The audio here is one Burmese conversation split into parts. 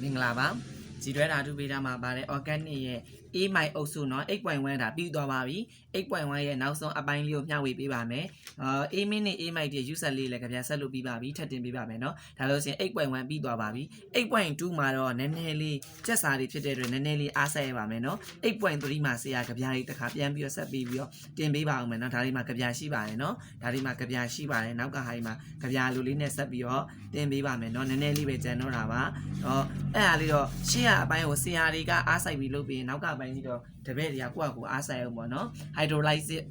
မင်္ဂလာပါဒီတွဲဓာတုဗေဒမှာပါတဲ့ organic ရဲ့ A မိုင်အုပ်စုเนาะ 8.1 ဒါပြီးသွားပါပြီ 8.1 ရဲ့နောက်ဆုံးအပိုင်းလေးကိုမျှဝေပေးပါမယ်A မင်းနဲ့ A မိုင်ရဲ့ user လေးလည်းကြပြဆက်လုပ်ပြီးပါပြီထပ်တင်ပေးပါမယ်เนาะဒါလို့ဆိုရင် 8.1 ပြီးသွားပါပြီ 8.2 မှာတော့နည်းနည်းလေးစက်စာတွေဖြစ်တဲ့အတွက်နည်းနည်းလေးအားဆက်ရပါမယ်เนาะ 8.3 မှာဆရာကြပြလေးတစ်ခါပြန်ပြီးတော့ဆက်ပြီးတော့တင်ပေးပါအောင်မယ်เนาะဒါလေးမှာကြပြရှိပါတယ်เนาะဒါလေးမှာကြပြရှိပါတယ်နောက်ကဟာဒီမှာကြပြလူလေးနဲ့ဆက်ပြီးတော့တင်ပေးပါမယ်เนาะနည်းနည်းလေးပဲကြံတော့တာပါတော့အဲ့အားလေးတော့ရှေ့ကအပိုင်းကိုဆရာတွေကအားစိုက်ပြီးလုပ်ပြီးနောက်ကပိုင်းကြီးတော့တပည့်တွေကကိုယ့်အကူအားဆိုင်အောင်ပေါ့နော် hydrolysis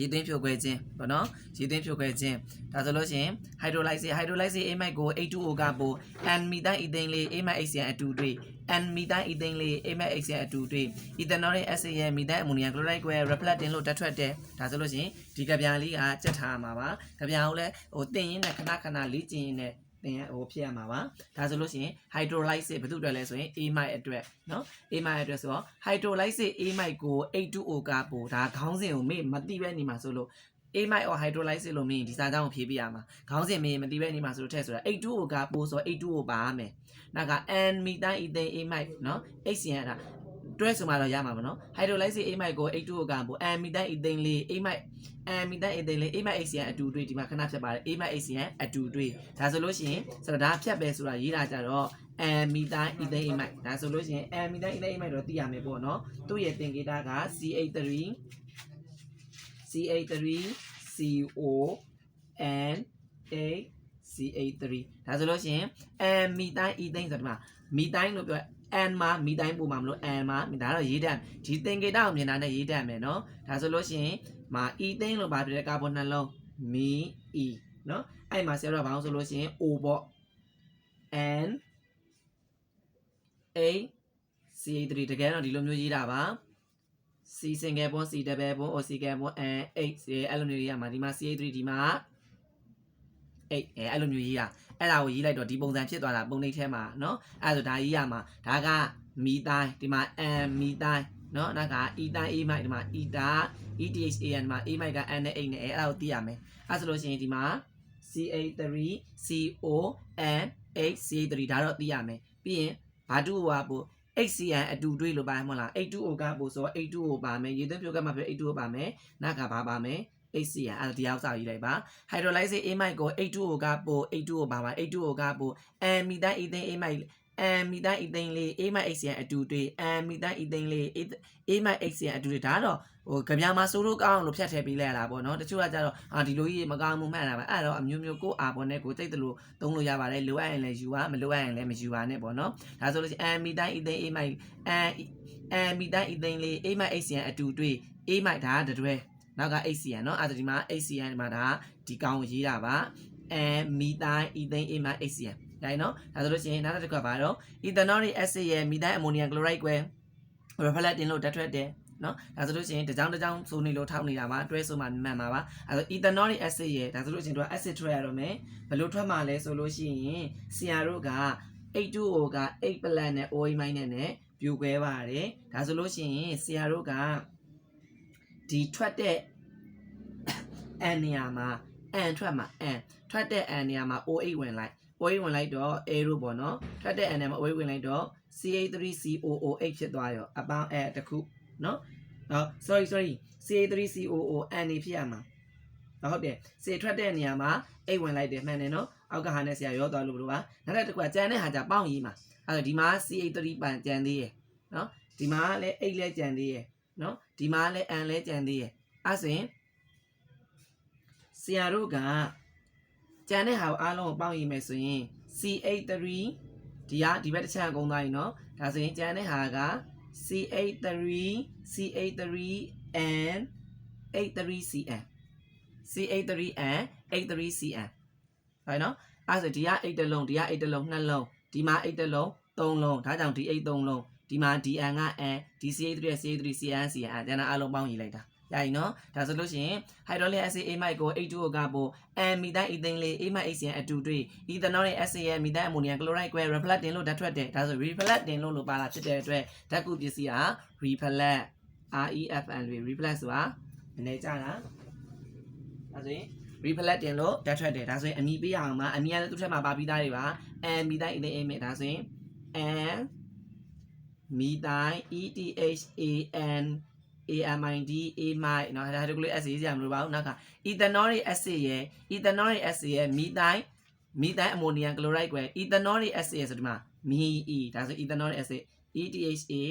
ရေသွင်းဖြိုခွဲခြင်းပေါ့နော်ရေသွင်းဖြိုခွဲခြင်းဒါဆိုလို့ရှိရင် hydrolysis A မိုက်ကို H2O ကပို့ N methyl ethane လေး A မိုက် HCl အတူတွေ့ N methyl ethane လေး A မိုက် HCl အတူတွေ့ ethanolic acid ရဲ့ methyl ammonium chloride ကို reflect တင်လို့တက်ထွက်တယ်ဒါဆိုလို့ရှိရင်ဒီကဗျာလေးကကြက်ထားမှာပါကဗျာကိုလည်းဟိုတင်ရင်းနဲ့ခဏခဏလေ့ကျင့်ရင်းနဲ့တင်ဟိုဖြစ်ရမှာပါဒါဆိုလို့ရှိရင် hydrolysis ဘယ်သူအတွက်လဲဆိုရင် A မိုက်အတွက်เนาะ A မိုက်အတွက်ဆိုတော့ hydrolysis A မိုက်ကို H2O ကပို့ဒါခေါင်းစဉ်ကိုမေ့မသိပဲနေမှာဆိုလို့ A မိုက် or hydrolysis လို့မင်းဒီစာကြောင်းကိုဖြေပြရမှာခေါင်းစဉ်မေ့မသိပဲနေမှာဆိုလို့ထည့်ဆိုတာ H2O ကပို့ဆို H2O ပါမယ်နောက်က N methyl ethane A မိုက်เนาะ HCl ဒါတွဲဆိုမှတော့ရမှာပါเนาะ hydrolysis A မိုက်ကို H2O ကပို့ N methyl ethane လေး A မိုက်methyl ethane လေး A မိုက် HCl အတူတွေ့ဒီမှာခဏဖြတ်ပါတယ် A မိုက် HCl အတူတွေ့ဒါဆိုလို့ရှိရင်ဆိုတော့ဒါဖြတ်ပဲဆိုတာရေးတာကြတော့ methyl ethane A မိုက်ဒါဆိုလို့ရှိရင် methyl ethane A မိုက်တော့သိရမယ်ပေါ့เนาะသူ့ရဲ့သင်္ကေတက CH3 CO N A CH3 ဒါဆိုလို့ရှိရင် methyl ethane ဆိုတော့ဒီမှာ methyl လို့ပြောN မှာ methyl ပို့မှာမလို့ N မှာဒါတော့ရေးတတ်ဒီသင်္ကေတကိုမြင်တာနဲ့ရေးတတ်မယ်เนาะဒါဆိုလို့ရှိရင်မှာ ethane လို့ပါပြတဲ့ကာဗွန်နှလုံး me e เนาะအဲ့မှာဆရာတို့ဘာလို့ဆိုလို့ရှိရင် O ပေါ့ N A CH3 တကယ်တော့ဒီလိုမျိုးရေးတာပါ C single bond C double bond O single bond N H အဲ့လိုမျိုးရေးရမှာဒီမှာ CH3 ဒီမှာအဲ့လိုမျိုးရေးတာအဲ့ဒါကိုရေးလိုက်တော့ဒီပုံစံဖြစ်သွားတာပုံနှိပ်ထဲမှာเนาะအဲ့ဒါဆိုဒါရေးရမှာဒါက methyl ဒီမှာ N methyl เนาะနောက်က ethyl A မိုက်ဒီမှာ ethyl ETHAN ဒီမှာ A မိုက်က N နဲ့ H နဲ့အဲ့ဒါကိုသိရမယ်အဲ့ဆိုလို့ရှိရင်ဒီမှာ CH3 CON H CH3 ဒါတော့သိရမယ်ပြီးရင်ဘာတူဟိုပို့ HCN အတူတွေ့လို့ပါမဟုတ်လား H2O ကပို့ဆိုတော့ H2O ပါမယ်ရေသွင်းဖြိုကမှပြော H2O ပါမယ်နောက်ကဘာပါမယ် HCN အဲ့ဒါတရားစာရေးလိုက်ပါ hydrolysis A မိုက်ကို H2O ကပို့ H2O ပါပါ H2O ကပို့ N methyl ethane A မိုက်methyl ethane လေး A မိုက် HCN အတူတွေ့ N methyl ethane လေး A မိုက် HCN အတူတွေ့ဒါတော့ဟိုကြပြမှာစိုးလို့ကောင်းလို့ဖြတ်ထည့်ပေးလိုက်ရတာပေါ့နော်တချို့ကကြတော့ဒီလိုကြီးမကောင်းမှုမှန်တာပဲအဲ့တော့အမျိုးမျိုးကိုအာပေါ်နဲ့ကိုတိတ်တလို့သုံးလို့ရပါတယ်လိုအပ်ရင်လည်းယူပါမလိုအပ်ရင်လည်းမယူပါနဲ့ပေါ့နော်ဒါဆိုလို့ရှိရင် methyl ethane A မိုက် methyl ethane လေး A မိုက် HCN အတူတွေ့ A မိုက်ဒါကတွဲနောက်က HCN เนาะအဲ့ဒါဒီမှာ HCN ဒီမှာဒါဒီကောင်ရေးတာပါ methyl ethane A မိုက် HCN ဒါเนาะဒါဆိုလို့ရှိရင်နောက်တစ်ခါပါတော့ ethanolic acid ရဲ့ methyl ammonium chloride ကို reflect တင်လို့တက်ထွက်တယ်เนาะဒါဆိုလို့ရှိရင်တကြောင်ဆိုနေလို့ထောက်နေတာပါတွဲဆိုမှမှန်ပါပါအဲဆို ethanolic acid ရဲ့ဒါဆိုလို့ရှိရင်တို့ acid ထွက်ရတော့မယ်ဘယ်လိုထွက်မှာလဲဆိုလို့ရှိရင်ဆရာတို့က H2O က H+ နဲ့ OH- နဲ့ပြိုကွဲပါတယ်ဒါဆိုလို့ရှိရင်ဆရာတို့ကဒီထွက်တဲ့ N နေရာမှာ N ထွက်မှာ N ထွက်တဲ့ N နေရာမှာ OH ဝင်လိုက် OH ဝင်လိုက်တော့ arrow ပေါ့နော်ထွက်တဲ့ N နေရာမှာ OH ဝင်လိုက်တော့ CH3COOH ဖြစ်သွားရောအပေါင်းတစ်ခုနော်sorry CH3COON နေဖြစ်ရမှာဟုတ်တယ် C ထွက်တဲ့နေရာမှာ 8 ဝင်လိုက်တယ်မှန်တယ်နော်အောက်ကဟာနဲ့ဆရာရောသွားလို့ဘလို့ပါနောက်တစ်ခုကကျန်တဲ့ဟာကြပေါင်းရေးမှာအဲ့တော့ဒီမှာ CH3 ပန်ကျန်သေးရယ်နော်ဒီမှာလည်း 8 လဲကျန်သေးရယ်နော်ဒီမှာလည်း N လဲကျန်သေးရယ်အဲ့ဆိုရင်ဆရာတို့ကကျန်တဲ့ဟာကိုအားလုံးကိုပေါင်းရေးမယ်ဆိုရင် CH3 ဒီဘက်တစ်ချက်အကုန်သွားပြီနော်ဒါဆိုရင်ကျန်တဲ့ဟာက CH3 H3CN CH3N H3CN ဟုတ်နော်အဲ့ဆိုဒီက 8 တလုံးဒီက 8 တလုံး2လုံးဒီမှာ 8 တလုံး3လုံးဒါကြောင့်ဒီ 8 3လုံးဒီမှာ DN က N DCH3 CH3CN CN ကျန်တာအလုံးပေါင်းရေးလိုက်တာရပြီနော်ဒါဆိုလို့ရှိရင် hydrochloric acid A မိုက်ကို H2O ကပို့ N methyl ethane လေး A မိုက် HCN အတူတွေ့ ethanolic acid ရဲ့ methyl ammonium chloride ကို reflect တင်လို့ဓာတ်ထွက်တယ်ဒါဆို reflect တင်လို့ပါလာဖြစ်တဲ့အတွက်ဓာတ်ကူပစ္စည်းဟာ reflect REFN တွေ reflect ဆိုတာနည်းကြတာဒါဆိုရင် reflect တင်လို့ဓာတ်ထွက်တယ်ဒါဆိုရင်အမည်ပေးရအောင်ပါအမည်ကလည်းသူ့ထက်မှာပါပြီးသားတွေပါ N methyl ethane A ဒါဆိုရင် N မီတိုင်း ETHAN AMID amide เนาะဒါတို့ကလေး S ရေးကြမလို့ပါဘူးနောက်က ethanolic acid ရဲ့ ethanolic acid ရဲ့မီတိုင်းအမိုနီယမ်ကလိုရိုက်ကွယ် ethanolic acid ရဲ့ဆိုဒီမှာမီ E ဒါဆို ethanolic acid ETHA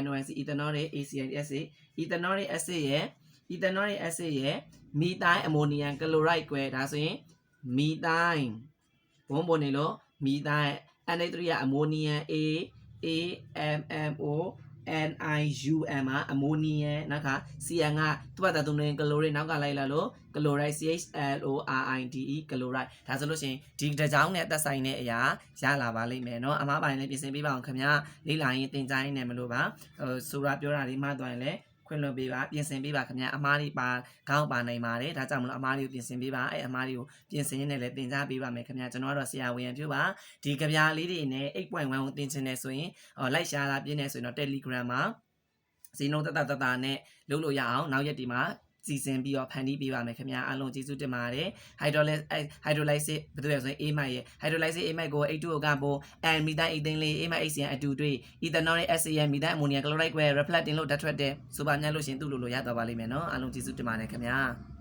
NONC ethanolic ACN acid ethanolic acid ရဲ့မီတိုင်းအမိုနီယမ်ကလိုရိုက်ကွယ်ဒါဆိုရင်မီတိုင်းဘုံနေလို့မီတိုင်း NH3 ကအမိုနီယမ် AMMO NIUM မှာအမိုနီယမ်နောက်က CN ကသူ့ဘာသာသူနဲ့ကလိုရစ်နောက်ကလိုက်လာလို့ကလိုရိုက် CHLORIDE ကလိုရိုက်ဒါဆိုလို့ရှိရင်ဒီတစ်ကြောင်းနဲ့သက်ဆိုင်တဲ့အရာရလာပါလိမ့်မယ်เนาะအမားပိုင်းလည်းပြင်ဆင်ပေးပါအောင်ခင်ဗျာလေ့လာရင်သင်ကြားရင်းနဲ့မလို့ပါဆိုတာပြောတာလေးမှသွားရင်လည်းခွင့်လွှတ်ပေးပါပြင်ဆင်ပေးပါခင်ဗျာအမားလေးပါခေါင်းပါနိုင်ပါတယ်ဒါကြောင့်မလို့အမားလေးကိုပြင်ဆင်ပေးပါအမားလေးကိုပြင်ဆင်ရင်းနဲ့လည်းသင်ကြားပေးပါမယ်ခင်ဗျာကျွန်တော်ကတော့ဆရာဝေယံဖြိုးပါဒီကြပြလေးတွေနဲ့ 8.1 ကိုသင်ချင်တယ်ဆိုရင်လိုက်ရှာတာပြင်းနေဆိုရင်တော့ Telegram မှာစီနှုံးတနဲ့လုပ်လို့ရအောင်နောက်ရက်ဒီမှာစီစဉ်ပြီးတော့ဖန်တီးပေးပါမယ်ခင်ဗျာအားလုံးကျေးဇူးတင်ပါတယ် hydrolysis ဘယ်လိုလဲဆိုရင် amide ရဲ့ hydrolysis amide ကို H2O ကပို and methane ethane လေး amide HCN အတူတွေ့ ethanolic acid ရဲ့ methane ammonia chloride ကို reflecting လို့ဓာတ်ထွက်တယ်ဆိုပါညလို့ရှင်သူ့လိုရသွားပါလိမ့်မယ်နော်အားလုံးကျေးဇူးတင်ပါတယ်ခင်ဗျာ